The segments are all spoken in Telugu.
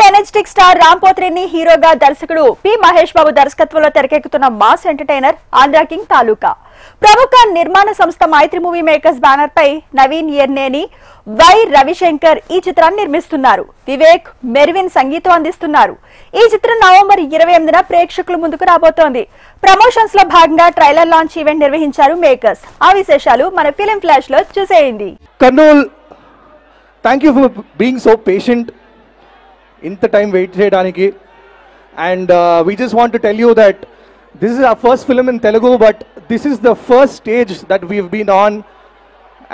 ఎనర్జెటిక్ స్టార్ రామ్ పోత్రేని హీరోగా దర్శకుడు పి మహేష్ బాబు దర్శకత్వంలో తెరకెక్కుతున్న mass entertainer Andhra King Taluka ప్రముఖ నిర్మాణ సంస్థ మైత్రి మూవీ మేకర్స్ బ్యానర్ పై నవీన్ ఎర్నేని వై రవిశంకర్ ఈ చిత్రాన్ని నిర్మిస్తున్నారు. వివేక్ మెర్విన్ సంగీతం అందిస్తున్నారు. ఈ చిత్రం నవంబర్ 28న ప్రేక్షకుల ముందుకు రాబోతోంది. ప్రమోషన్స్ లో భాగంగా ట్రైలర్ లాంచ్ ఈవెంట్ నిర్వహించారు మేకర్స్. ఆ విశేషాలు మన ఫిల్మ్ ఫ్లాష్ లో చూసేయండి. Kurnool, thank you for being so patient. ఇంత టైం వెయిట్ చేయడానికి. And we just want to tell you that this is our first film in Telugu, but this is the first stage that we've been on,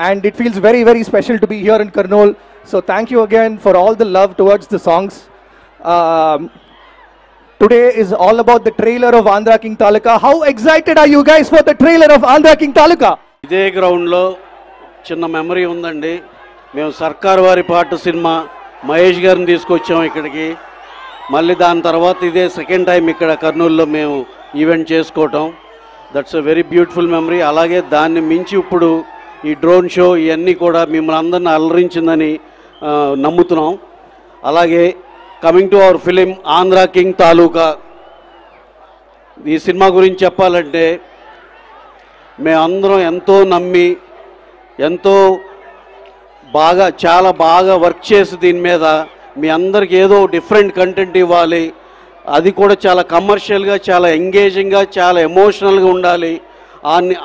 and it feels very, very special to be here in Kurnool. So thank you again for all the love towards the songs. Today is all about the trailer of Andhra King Taluka. How excited are you guys for the trailer of Andhra King Taluka? ఇదే గ్రౌండ్లో చిన్న మెమరీ ఉందండి. మేము సర్కార్ వారి పాట సినిమా మహేష్ గారిని తీసుకొచ్చాము ఇక్కడికి. మళ్ళీ దాని తర్వాత ఇదే సెకండ్ టైం ఇక్కడ కర్నూలులో మేము ఈవెంట్ చేసుకోవటం. That's a very beautiful memory. అలాగే దాన్ని మించి ఇప్పుడు ఈ డ్రోన్ షో ఇవన్నీ కూడా మిమ్మల్ని అందరిని అలరించిందని నమ్ముతున్నాం. అలాగే coming to our film Andhra King Taluka. ఈ సినిమా గురించి చెప్పాలంటే మేమందరం ఎంతో నమ్మి ఎంతో బాగా చాలా బాగా వర్క్ చేసి దీని మీద మీ అందరికి ఏదో డిఫరెంట్ కంటెంట్ ఇవ్వాలి, అది కూడా చాలా కమర్షియల్గా చాలా ఎంగేజింగ్గా చాలా ఎమోషనల్గా ఉండాలి,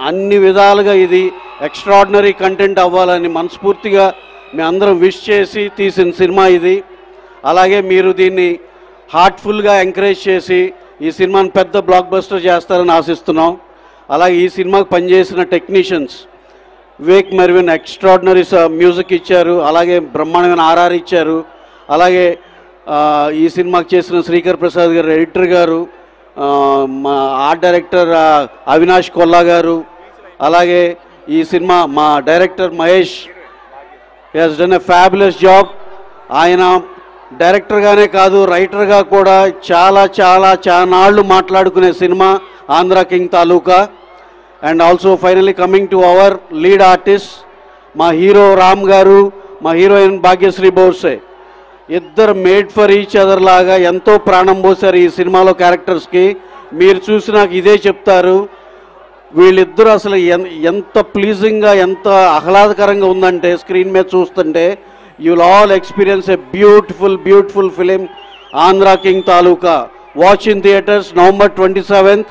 అన్ని విధాలుగా ఇది ఎక్స్ట్రాడినరీ కంటెంట్ అవ్వాలని మనస్ఫూర్తిగా మీ అందరం విష్ చేసి తీసిన సినిమా ఇది. అలాగే మీరు దీన్ని హార్ట్ఫుల్గా ఎంకరేజ్ చేసి ఈ సినిమాని పెద్ద బ్లాక్ బస్టర్ చేస్తారని ఆశిస్తున్నాం. అలాగే ఈ సినిమాకి పనిచేసిన technicians Vivek Mervin extraordinary music ఇచ్చారు, అలాగే బ్రహ్మాండమైన ఆర్ఆర్ ఇచ్చారు. అలాగే ఈ సినిమాకి చేసిన శ్రీకర్ ప్రసాద్ గారు ఎడిటర్ గారు, మా ఆర్ట్ డైరెక్టర్ అవినాష్ కొల్లా గారు, అలాగే ఈ సినిమా మా director Mahesh has done a fabulous job. ఆయన డైరెక్టర్గానే కాదు రైటర్గా కూడా చాలా చాలా చాలా నాళ్ళు మాట్లాడుకునే cinema Andhra King taluka. And also finally coming to hour lead artist మా హీరో రామ్ గారు, మా హీరోయిన్ భాగ్యశ్రీ బోర్సే. ఇద్దరు మేడ్ ఫర్ ఈచ్ అదర్ లాగా ఎంతో ప్రాణం పోసారు ఈ సినిమాలో క్యారెక్టర్స్కి. మీరు చూసి నాకు ఇదే చెప్తారు, వీళ్ళిద్దరూ అసలు ఎంత ప్లీజింగ్గా ఎంత ఆహ్లాదకరంగా ఉందంటే స్క్రీన్ మీద చూస్తుంటే. You will all experience a beautiful beautiful film Andhra King taluka. Watch in theatres November 27th.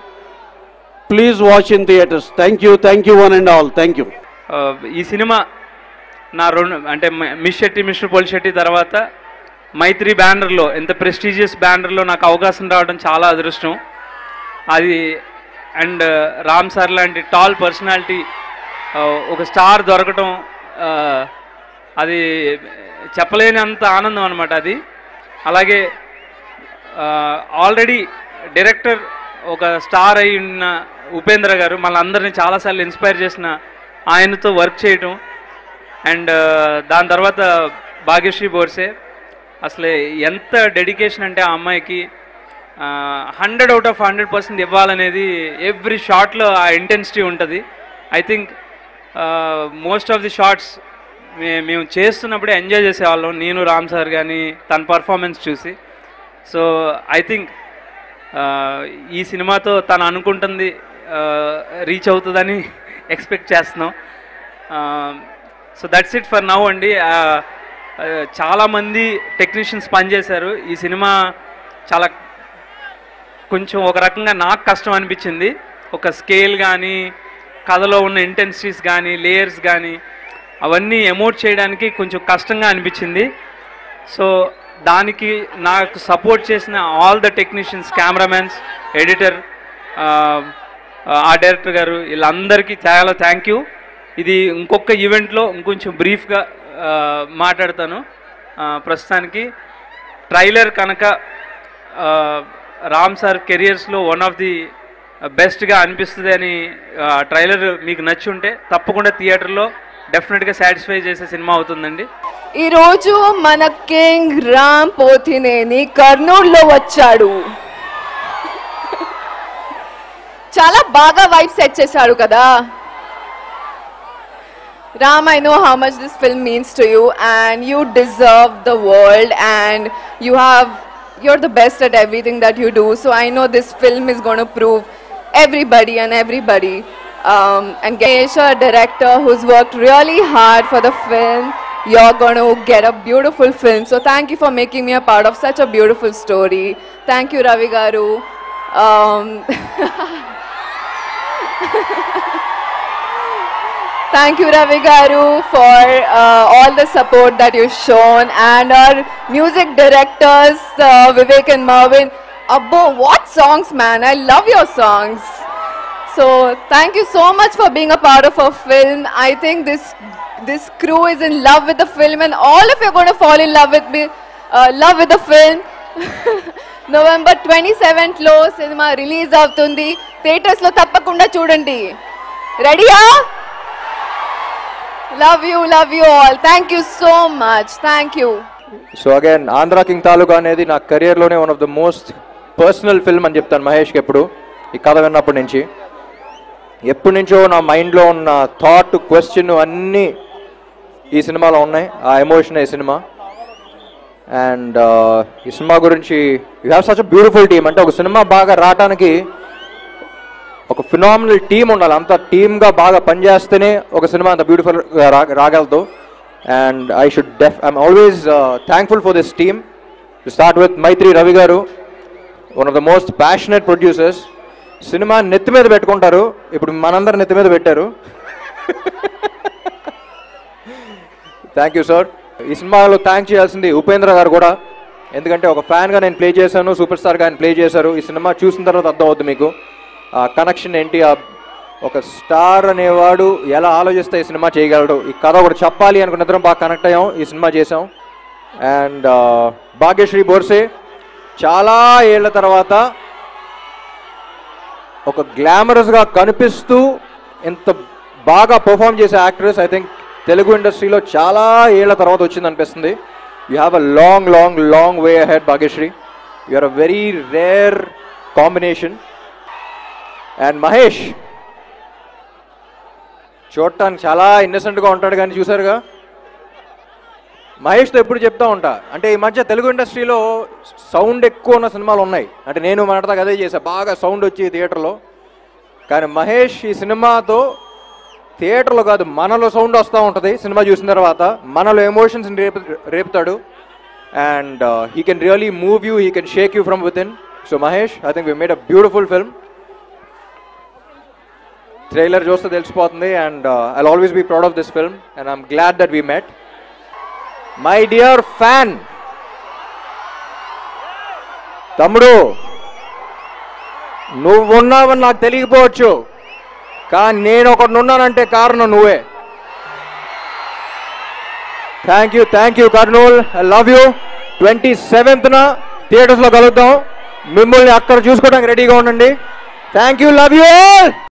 Please watch in theatres. Thank you one and all. Thank you. ఈ సినిమా నా అంటే మిస్టర్ పోలిశెట్టి తర్వాత మైత్రి బ్యానర్లో, ఎంత ప్రెస్టీజియస్ బ్యానర్లో నాకు అవకాశం రావడం చాలా అదృష్టం అది. అండ్ రామ్ సార్ లాంటి టాల్ పర్సనాలిటీ, ఒక స్టార్ దొరకటం, అది చెప్పలేనంత ఆనందం అనమాట అది. అలాగే ఆల్రెడీ డైరెక్టర్ ఒక స్టార్ అయి ఉన్న ఉపేంద్ర గారు మళ్ళీ చాలాసార్లు ఇన్స్పైర్ చేసిన ఆయనతో వర్క్ చేయటం. అండ్ దాని తర్వాత భాగ్యశ్రీ బోర్సే, అసలు ఎంత డెడికేషన్ అంటే ఆ అమ్మాయికి 100 out of 100% ఇవ్వాలనేది ఎవ్రీ షాట్లో ఆ ఇంటెన్సిటీ ఉంటుంది. I think most of the shorts మేము చేస్తున్నప్పుడే ఎంజాయ్ చేసేవాళ్ళం, నేను రామ్ సార్ కానీ తన పర్ఫార్మెన్స్ చూసి. సో ఐ థింక్ ఈ సినిమాతో తను అనుకుంటుంది రీచ్ అవుతుందని ఎక్స్పెక్ట్ చేస్తున్నాం. So that's it for now అండి. చాలామంది టెక్నీషియన్స్ పనిచేశారు. ఈ సినిమా చాలా కొంచెం ఒక రకంగా నాకు కష్టం అనిపించింది. ఒక స్కేల్ కానీ కథలో ఉన్న ఇంటెన్సిటీస్ కానీ లేయర్స్ కానీ అవన్నీ ఎమోట్ చేయడానికి కొంచెం కష్టంగా అనిపించింది. సో దానికి నాకు సపోర్ట్ చేసిన all the technicians, cameramens, editor, art director గారు, వీళ్ళందరికీ చాలా థ్యాంక్ యూ. ఇది ఇంకొక ఈవెంట్లో ఇంకొంచెం బ్రీఫ్గా మాట్లాడతాను. ప్రస్తుతానికి ట్రైలర్ కనుక రామ్ సార్ కెరియర్స్లో వన్ ఆఫ్ ది బెస్ట్గా అనిపిస్తుంది అని ట్రైలర్ మీకు నచ్చి ఉంటే తప్పకుండా థియేటర్లో డెఫినెట్గా సాటిస్ఫై చేసే సినిమా అవుతుందండి. ఈరోజు మన కింగ్ రామ్ పోతినేని కర్నూలులో వచ్చాడు. చాలా బాగా వైబ్ సెట్ చేశాడు కదా. Ram, I know how much this film means to you, and you deserve the world, and you have you're the best at everything that you do. So I know this film is going to prove everybody. And Ganesh, a director who's worked really hard for the film, you're going to get a beautiful film. So thank you for making me a part of such a beautiful story. Thank you, Ravi Garu. Thank you, Ravi Garu, for all the support that you've shown, and our music directors, Vivek and Marvin. Abbo, what songs, man! I love your songs. So thank you so much for being a part of our film. I think this crew is in love with the film, and all of you are going to fall in love with the film. November 27th lo cinema release avutundi. Theaters lo tappakunda chudandi. Ready ya? Love you all. Thank you so much. Thank you. So again, Andhra King Taluka అనేది నా కెరియర్లోనే one of the most personal film అని చెప్తాను మహేష్కి. ఎప్పుడు ఈ కథ విన్నప్పటి నుంచి ఎప్పటి నుంచో నా మైండ్లో ఉన్న థాట్, క్వశ్చన్ అన్నీ ఈ సినిమాలో ఉన్నాయి. ఆ ఎమోషన్ ఈ సినిమా. అండ్ ఈ సినిమా గురించి you have such a beautiful team. అంటే ఒక సినిమా బాగా రావడానికి ఒక ఫినామినల్ టీమ్ ఉండాలి. అంత టీమ్గా బాగా పనిచేస్తేనే ఒక సినిమా అంత బ్యూటిఫుల్గా రాగలదు. And I'm always thankful for this team. To start with Mythri Ravi garu, one of the most passionate producers. Cinema నెత్తి మీద పెట్టుకుంటారు, ఇప్పుడు మనందరు నెత్తి మీద పెట్టారు. Thank you sir. ఈ సినిమాలో థ్యాంక్ చేయాల్సింది ఉపేంద్ర గారు కూడా, ఎందుకంటే ఒక ఫ్యాన్గా నేను ప్లే చేశాను, సూపర్ స్టార్గా ఆయన ప్లే చేశారు. ఈ సినిమా చూసిన తర్వాత అర్థం అవుతుంది మీకు ఆ కనెక్షన్ ఏంటి, ఒక స్టార్ అనేవాడు ఎలా ఆలోచిస్తే ఈ సినిమా చేయగలడు. ఈ కథ ఒకటి చెప్పాలి అనుకున్న ఇద్దరం బాగా కనెక్ట్ అయ్యాం, ఈ సినిమా చేసాం. అండ్ భాగ్యశ్రీ బోర్సే చాలా ఏళ్ల తర్వాత ఒక గ్లామరస్గా కనిపిస్తూ ఇంత బాగా పర్ఫామ్ చేసే యాక్ట్రెస్ ఐ థింక్ తెలుగు ఇండస్ట్రీలో చాలా ఏళ్ల తర్వాత వచ్చింది అనిపిస్తుంది. You have a long way ahead Bhagyashree. You are a very rare combination. And Mahesh చూడటానికి చాలా ఇన్నసెంట్గా ఉంటాడు, కానీ చూసారుగా మహేష్తో ఎప్పుడు చెప్తా ఉంటా, అంటే ఈ మధ్య తెలుగు ఇండస్ట్రీలో సౌండ్ ఎక్కువ ఉన్న సినిమాలు ఉన్నాయి. అంటే నేను మాట్లాడతాక అదే చేశా, బాగా సౌండ్ వచ్చి థియేటర్లో. కానీ మహేష్ ఈ సినిమాతో థియేటర్లో కాదు మనలో సౌండ్ వస్తూ ఉంటుంది. సినిమా చూసిన తర్వాత మనలో ఎమోషన్స్ని రేపుతాడు. And he can really move you, he can shake you from within. So Mahesh, I think we made a beautiful film. Trailer చూస్తే తెలిసిపోతుంది. And I'll always be proud of this film and I'm glad that we met. My dear fan తమ్ముడు, నువ్వున్నావని నాకు తెలియకపోవచ్చు, కానీ నేను ఒకడున్నానంటే కారణం నువ్వే. Thank you Kurnool. I love you. 27th థియేటర్స్లో కలుద్దాం. మిమ్మల్ని అక్కడ చూసుకోవడానికి రెడీగా ఉండండి. Thank you. Love you all.